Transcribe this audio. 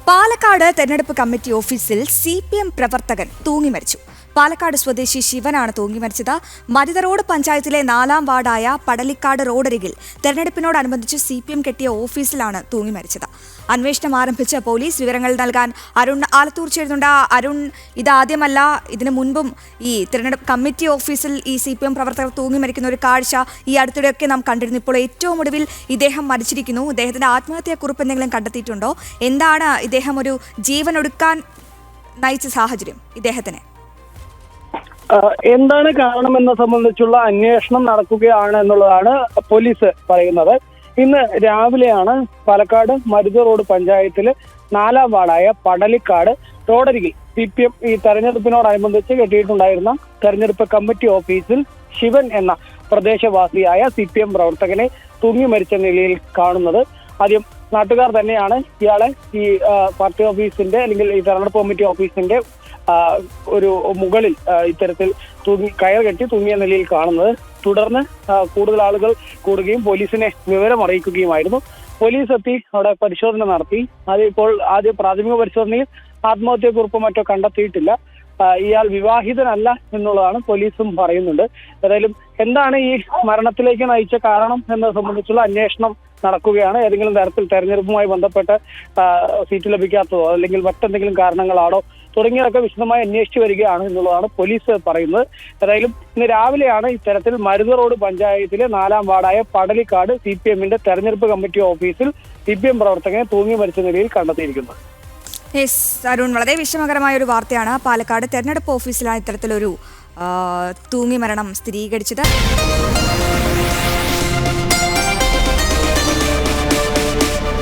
പാലക്കാട് തെരഞ്ഞെടുപ്പ് കമ്മിറ്റി ഓഫീസിൽ CPM പ്രവർത്തകൻ തൂങ്ങി മരിച്ചു. പാലക്കാട് സ്വദേശി ശിവനാണ് തൂങ്ങി മരിച്ചത്. മരുത റോഡ് പഞ്ചായത്തിലെ 4-ാം വാർഡായ പടലിക്കാട് റോഡരികിൽ തെരഞ്ഞെടുപ്പിനോടനുബന്ധിച്ച് CPM കെട്ടിയ ഓഫീസിലാണ് തൂങ്ങി മരിച്ചത്. അന്വേഷണം ആരംഭിച്ച പോലീസ്. വിവരങ്ങൾ നൽകാൻ അരുൺ ആലത്തൂർ ചേരുന്നുണ്ട്. അരുൺ, ഇതാദ്യമല്ല, ഇതിനു മുൻപും ഈ തെരഞ്ഞെടുപ്പ് കമ്മിറ്റി ഓഫീസിൽ ഈ CPM പ്രവർത്തകർ തൂങ്ങി മരിക്കുന്ന ഒരു കാഴ്ച ഈ അടുത്തിടെയൊക്കെ നാം കണ്ടിരുന്നു. ഇപ്പോൾ ഏറ്റവും ഒടുവിൽ ഇദ്ദേഹം മരിച്ചിരിക്കുന്നു. ഇദ്ദേഹത്തിന്റെ ആത്മഹത്യാക്കുറിപ്പ് എന്തെങ്കിലും കണ്ടെത്തിയിട്ടുണ്ടോ? എന്താണ് ഇദ്ദേഹം ഒരു ജീവനൊടുക്കാൻ നയിച്ച സാഹചര്യം ഇദ്ദേഹത്തിന്? എന്താണ് കാരണമെന്ന് സംബന്ധിച്ചുള്ള അന്വേഷണം നടക്കുകയാണ് എന്നുള്ളതാണ് പോലീസ് പറയുന്നത്. ഇന്ന് രാവിലെയാണ് പാലക്കാട് മരുത റോഡ് പഞ്ചായത്തിലെ 4-ാം വാർഡായ പടലിക്കാട് റോഡരികിൽ CPM ഈ തെരഞ്ഞെടുപ്പിനോടനുബന്ധിച്ച് കെട്ടിയിട്ടുണ്ടായിരുന്ന തെരഞ്ഞെടുപ്പ് കമ്മിറ്റി ഓഫീസിൽ ശിവൻ എന്ന പ്രദേശവാസിയായ CPM പ്രവർത്തകനെ തൂങ്ങി മരിച്ച നിലയിൽ കാണുന്നത്. ആദ്യം നാട്ടുകാർ തന്നെയാണ് ഇയാളെ ഈ പാർട്ടി ഓഫീസിന്റെ അല്ലെങ്കിൽ ഈ തെരഞ്ഞെടുപ്പ് കമ്മിറ്റി ഓഫീസിന്റെ ഒരു മുകളിൽ ഇത്തരത്തിൽ കയർ കെട്ടി തൂങ്ങിയ നിലയിൽ കാണുന്നത്. തുടർന്ന് കൂടുതൽ ആളുകൾ കൂടുകയും പോലീസിനെ വിവരം അറിയിക്കുകയുമായിരുന്നു. പോലീസ് എത്തി അവിടെ പരിശോധന നടത്തി. ആദ്യ പ്രാഥമിക പരിശോധനയിൽ ആത്മഹത്യാക്കുറിപ്പോ മറ്റോ കണ്ടെത്തിയിട്ടില്ല. ഇയാൾ വിവാഹിതനല്ല എന്നുള്ളതാണ് പോലീസും പറയുന്നുണ്ട്. ഏതായാലും എന്താണ് ഈ മരണത്തിലേക്ക് നയിച്ച കാരണം എന്നത് സംബന്ധിച്ചുള്ള അന്വേഷണം നടക്കുകയാണ്. ഏതെങ്കിലും തരത്തിൽ തെരഞ്ഞെടുപ്പുമായി ബന്ധപ്പെട്ട് സീറ്റ് ലഭിക്കാത്തതോ അല്ലെങ്കിൽ മറ്റെന്തെങ്കിലും കാരണങ്ങളാണോ തുടങ്ങിയതൊക്കെ വിശദമായി അന്വേഷിച്ചു വരികയാണ് എന്നുള്ളതാണ് പോലീസ് പറയുന്നത്. ഏതായാലും ഇന്ന് രാവിലെയാണ് ഇത്തരത്തിൽ മരുത റോഡ് പഞ്ചായത്തിലെ 4-ാം വാർഡായ പടലിക്കാട് CPMന്റെ തെരഞ്ഞെടുപ്പ് കമ്മിറ്റി ഓഫീസിൽ CPM പ്രവർത്തകനെ തൂങ്ങി മരിച്ച നിലയിൽ കണ്ടെത്തിയിരിക്കുന്നത്. അരുൺ, വളരെ വിഷമകരമായ ഒരു വാർത്തയാണ്. പാലക്കാട് തെരഞ്ഞെടുപ്പ് ഓഫീസിലാണ് ഇത്തരത്തിലൊരു തൂങ്ങി മരണം സ്ഥിരീകരിച്ചത്.